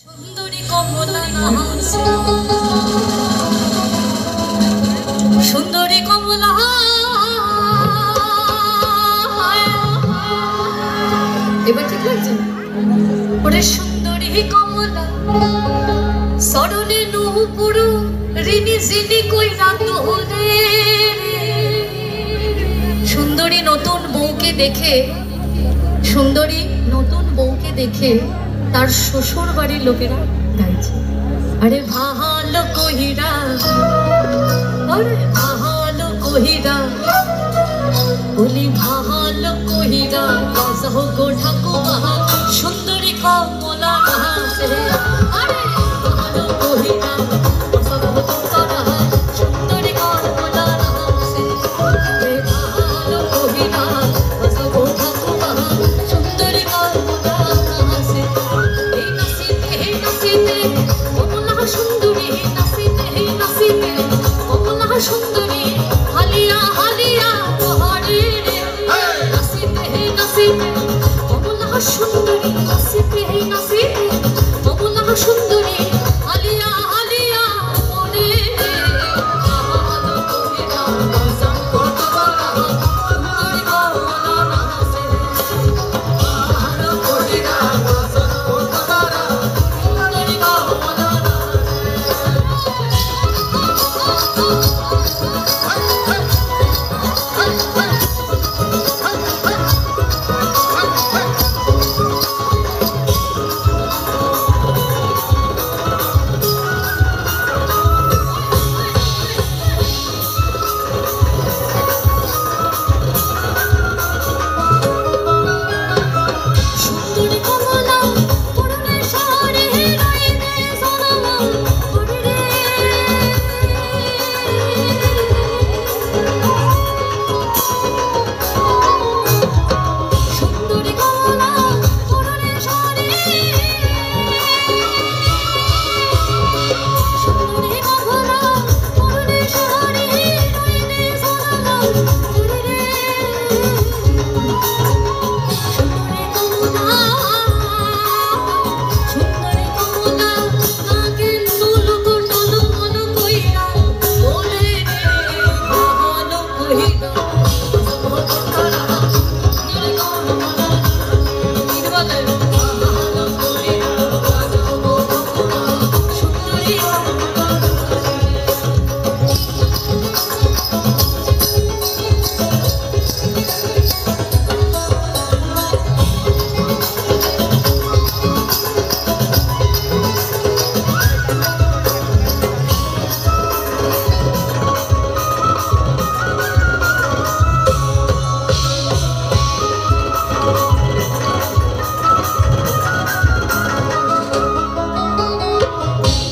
সুন্দরী কমলা নাচে, সুন্দরী কমলা এবার ঠিক লাগছে। ওরে সুন্দরী কমলা সরলে নুপুরু রিনি জিনি কইরা তোলে। সুন্দরী নতুন বউকে দেখে, সুন্দরী নতুন বউকে দেখে তার শ্বশুর বাড়ির লোকেরা গাইছে, আরে ভালো কহিরা, আরে ভালো কহিরা, বলি ভালো কহিরা বাজাও গো ঠাকুমা সুন্দরী কমলা নাচে, আরে ভালো কহিরা বাজাও গো তারা সুন্দরী কমলা নাচে, আরে ভালো কহিরা বাজাও গো ঠাকুমা সুন্দরী কমলা নাচে। এই নাচিতে কমলা সুন্দরী, নাচিতে নাচিতে কমলা সুন্দরী হালিয়া হালিয়া বহরে রে। নাচিতে নাচিতে কমলা সুন্দরী, নাচিতে নাচিতে কমলা সুন্দরী হালিয়া হালিয়া বহরে রে। ভালো কহিরা বাজাও গো তারা সুন্দরী কমলা নাচে, ভালো কহিরা বাজাও গো তারা সুন্দরী কমলা সুন্দরী কমলা পরনে শাড়ি রইবে সোনামা পরে রে। সুন্দরী কমলা পরনে শাড়ি, সুন্দরী কমলা পরনে শাড়ি রইবে সোনামা পরে রে। সুন্দরী কমলা, সুন্দরী কমলা কাকে নুলুকো টলু মনু কইরা বলে রে। ভালো কহিরা বাজাও তারা সুন্দরী কমলা বলে, ভালো কহিরা বাজাও গো ঠাকুমা সুন্দরী কমলা।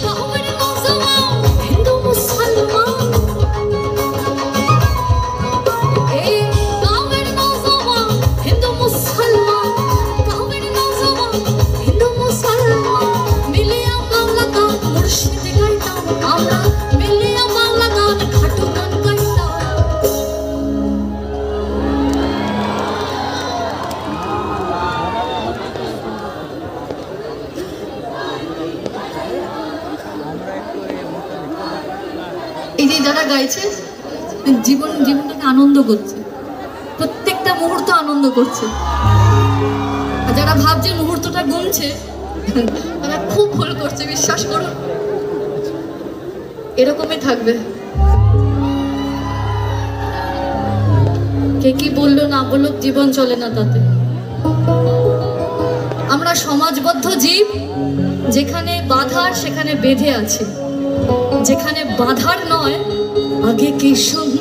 কাউরে মুসলমান হিন্দু মুসলমান, এই কাউরে মুসলমান হিন্দু মুসলমান, কাউরে মুসলমান হিন্দু মুসলমান মিলিয়া বাংলা গান মুর্শিদি গাইতাম আমরা, মিলিয়া বাংলা গান খাটু গান গাইতাম। এই যে যারা গাইছে জীবনটাকে আনন্দ করছে, প্রত্যেকটা মুহূর্ত আনন্দ করছে। আর যারা ভাবছে মুহূর্তটা গুনছে তারা খুব ভুল করছে, বিশ্বাস করুন এরকমই থাকবে। কে কি বললো না বললো জীবন চলে না তাতে। আমরা সমাজবদ্ধ জীব, যেখানে বাধার সেখানে বেঁধে আছে, যেখানে বাধার নয় আগে কি সুন্দর